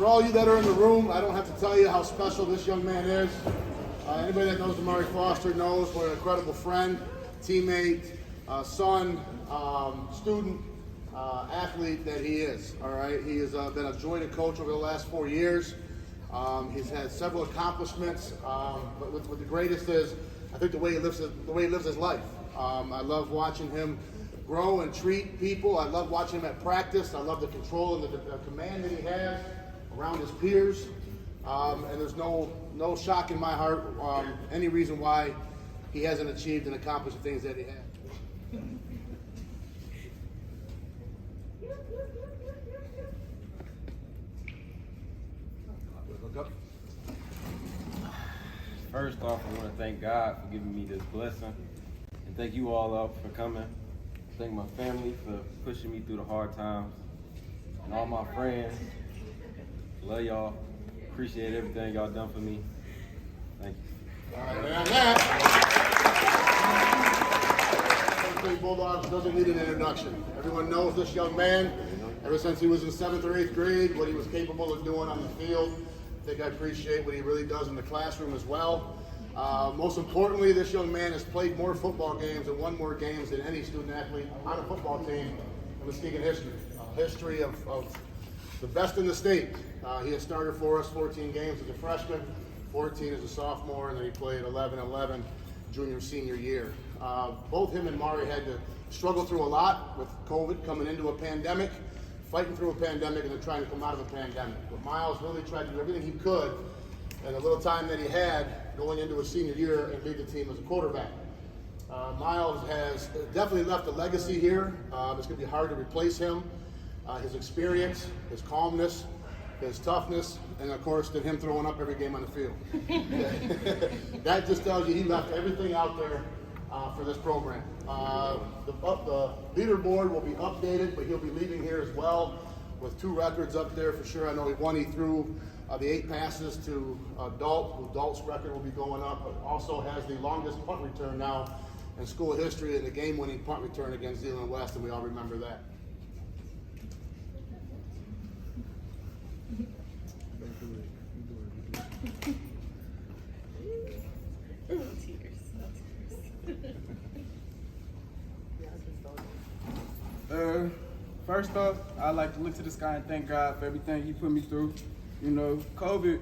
For all you that are in the room, I don't have to tell you how special this young man is. Anybody that knows Damari Foster knows what an incredible friend, teammate, son, student, athlete that he is. All right, he has been a joy to coach over the last 4 years. He's had several accomplishments, but what the greatest is, I think the way he lives his life. I love watching him grow and treat people. I love watching him at practice. I love the control and the command that he has around his peers. And there's no shock in my heart any reason why he hasn't achieved and accomplished the things that he has. Look up. First off, I want to thank God for giving me this blessing, and thank you all out for coming. Thank my family for pushing me through the hard times, and all my friends. Love y'all. Appreciate everything y'all done for me. Thank you. All right, man. Bulldogs doesn't need an introduction. Everyone knows this young man. Ever since he was in 7th or 8th grade, what he was capable of doing on the field. I think I appreciate what he really does in the classroom as well. Most importantly, this young man has played more football games and won more games than any student athlete on a football team in Muskegon history. History of the best in the state. He has started for us 14 games as a freshman, 14 as a sophomore, and then he played 11-11 junior-senior year. Both him and Mari had to struggle through a lot with COVID coming into a pandemic, fighting through a pandemic, and then trying to come out of a pandemic. But Myles really tried to do everything he could in the little time that he had going into his senior year and lead the team as a quarterback. Myles has definitely left a legacy here. It's going to be hard to replace him. His experience, his calmness, his toughness, and of course, then him throwing up every game on the field. That just tells you he left everything out there for this program. The leaderboard will be updated, but he'll be leaving here as well with 2 records up there for sure. I know he threw the 8 passes to Dalt. Dalt's record will be going up, but also has the longest punt return now in school history in the game-winning punt return against Zeeland West, and we all remember that. First off, I like to look to the sky and thank God for everything He put me through. You know, COVID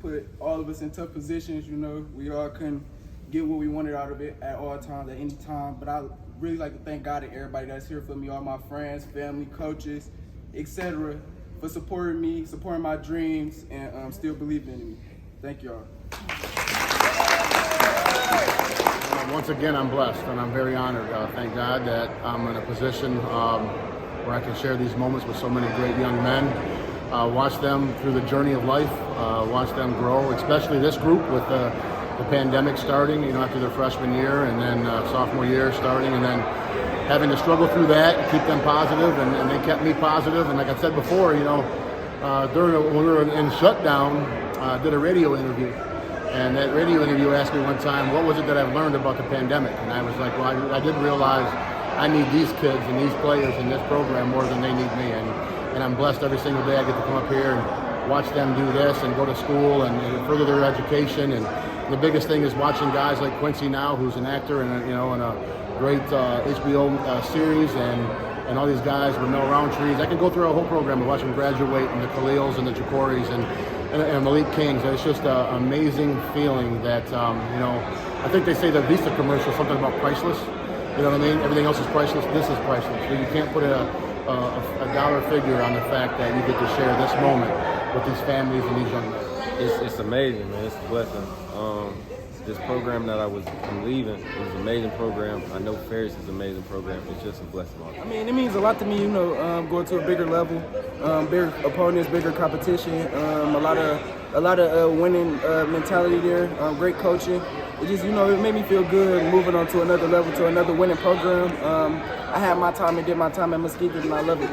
put all of us in tough positions. You know, we all couldn't get what we wanted out of it at all times, at any time. But I really like to thank God and everybody that's here for me, all my friends, family, coaches, etc., for supporting me, supporting my dreams, and still believing in me. Thank y'all. Once again, I'm blessed and I'm very honored. Thank God that I'm in a position where I can share these moments with so many great young men. Watch them through the journey of life, watch them grow, especially this group with the pandemic starting, after their freshman year, and then sophomore year starting, and then having to struggle through that and keep them positive, and they kept me positive. And like I said before, when we were in shutdown, did a radio interview. And that radio interview asked me one time, what was it that I've learned about the pandemic? And I was like, well, I did realize I need these kids and these players in this program more than they need me. And I'm blessed every single day I get to come up here and watch them do this and go to school and further their education. And the biggest thing is watching guys like Quincy now, who's an actor in a great HBO series, and all these guys with Mel Roundtrees. I can go through a whole program and watch them graduate, and the Khalils and the Jacoris and Malik Kings. And it's just an amazing feeling that, I think they say the Visa commercial, something about priceless. You know what I mean? Everything else is priceless. This is priceless. You can't put a dollar figure on the fact that you get to share this moment with these families and these young men. It's amazing, man. It's a blessing. This program that I'm leaving is an amazing program. I know Ferris is an amazing program. It's just a blessing. I mean, it means a lot to me, going to a bigger level, bigger opponents, bigger competition, a lot of winning mentality there, great coaching. It just, it made me feel good moving on to another level, to another winning program. I had my time and did my time at Muskegon, and I love it.